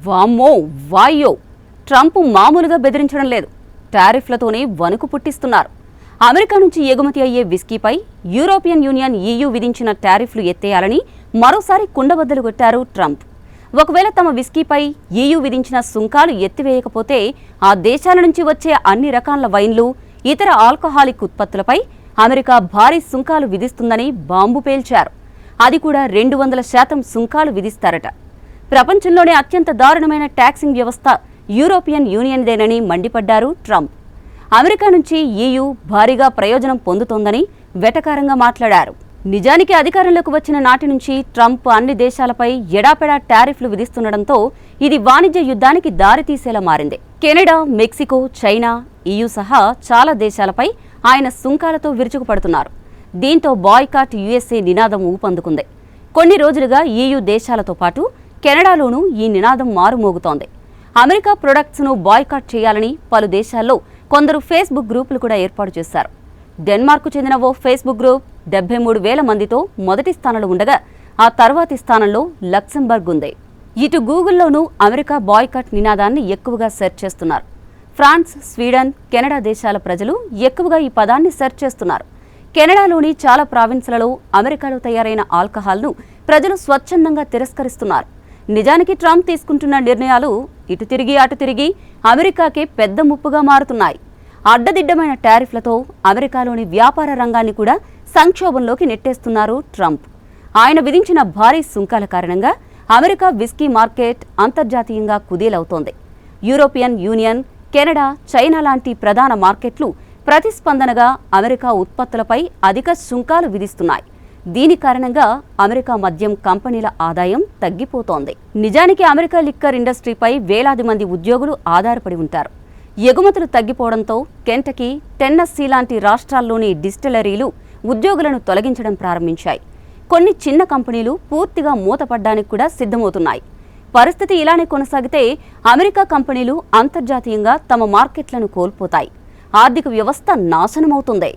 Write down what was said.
వామ్మో వాయ్యో ట్రంప్ మామూలుగా బెదిరించడం లేదు. టారిఫ్లతోనే వణుకు పుట్టిస్తున్నారు. అమెరికా నుంచి ఎగుమతి అయ్యే విస్కీపై యూరోపియన్ యూనియన్ EU విధించిన టారిఫ్లు ఎత్తేయాలని మరోసారి కుండబద్దలు కొట్టారు ట్రంప్. ఒకవేళ తమ విస్కీపై EU విధించిన సుంకాలు ఎత్తివేయకపోతే ఆ దేశాల నుంచి వచ్చే అన్ని రకాల వైన్లు, ఇతర ఆల్కహాలిక్ ఉత్పత్తులపై అమెరికా భారీ సుంకాలు విధిస్తుందని బాంబు పేల్చారు. అది కూడా 200% సుంకాలు విధిస్తారట. ప్రపంచంలోనే అత్యంత దారుణమైన ట్యాక్సింగ్ వ్యవస్థ యూరోపియన్ యూనియన్దేనని మండిపడ్డారు ట్రంప్. అమెరికా నుంచి EU భారీగా ప్రయోజనం పొందుతోందని వెటకారంగా మాట్లాడారు. నిజానికి అధికారంలోకి వచ్చిన నాటి నుంచి ట్రంప్ అన్ని దేశాలపై ఎడాపెడా టారిఫ్లు విధిస్తుండటంతో ఇది వాణిజ్య యుద్ధానికి దారితీసేలా మారింది. కెనడా, మెక్సికో, చైనా, EU సహా చాలా దేశాలపై ఆయన సుంకాలతో విరుచుకుపడుతున్నారు. దీంతో బాయ్కాట్ USA నినాదం ఊపందుకుంది. కొన్ని రోజులుగా EU దేశాలతో పాటు కెనడాలోనూ ఈ నినాదం మారుమోగుతోంది. అమెరికా ప్రొడక్ట్స్ను బాయ్కాట్ చేయాలని పలు దేశాల్లో కొందరు ఫేస్బుక్ గ్రూపులు కూడా ఏర్పాటు చేశారు. డెన్మార్కు చెందిన ఓ ఫేస్బుక్ గ్రూప్ 73,000 మందితో మొదటి స్థానంలో ఉండగా ఆ తర్వాతి స్థానంలో లక్సెంబర్గ్ ఉంది. ఇటు గూగుల్లోనూ అమెరికా బాయ్కాట్ నినాదాన్ని ఎక్కువగా సెర్చ్ చేస్తున్నారు. ఫ్రాన్స్, స్వీడన్, కెనడా దేశాల ప్రజలు ఎక్కువగా ఈ పదాన్ని సెర్చ్ చేస్తున్నారు. కెనడాలోని చాలా ప్రావిన్స్లలో అమెరికాలో తయారైన ఆల్కహాల్ను ప్రజలు స్వచ్ఛందంగా తిరస్కరిస్తున్నారు. నిజానికి ట్రంప్ తీసుకుంటున్న నిర్ణయాలు ఇటు తిరిగి అటు తిరిగి అమెరికాకే పెద్ద ముప్పుగా మారుతున్నాయి. అడ్డదిడ్డమైన టారిఫ్లతో అమెరికాలోని వ్యాపార రంగాన్ని కూడా సంక్షోభంలోకి నెట్టేస్తున్నారు ట్రంప్. ఆయన విధించిన భారీ సుంకాల కారణంగా అమెరికా విస్కీ మార్కెట్ అంతర్జాతీయంగా కుదేలవుతోంది. యూరోపియన్ యూనియన్, కెనడా, చైనా లాంటి ప్రధాన మార్కెట్లు ప్రతిస్పందనగా అమెరికా ఉత్పత్తులపై అధిక సుంకాలు విధిస్తున్నాయి. దీని కారణంగా అమెరికా మద్యం కంపెనీల ఆదాయం తగ్గిపోతోంది. నిజానికి అమెరికా లిక్కర్ ఇండస్ట్రీపై వేలాది మంది ఉద్యోగులు ఆధారపడి ఉంటారు. ఎగుమతులు తగ్గిపోవడంతో కెంటకీ, టెన్నెస్సీ లాంటి రాష్ట్రాల్లోని డిస్టిలరీలు ఉద్యోగులను తొలగించడం ప్రారంభించాయి. కొన్ని చిన్న కంపెనీలు పూర్తిగా మూతపడ్డానికి కూడా సిద్ధమవుతున్నాయి. పరిస్థితి ఇలానే కొనసాగితే అమెరికా కంపెనీలు అంతర్జాతీయంగా తమ మార్కెట్లను కోల్పోతాయి. ఆర్థిక వ్యవస్థ నాశనమవుతుంది.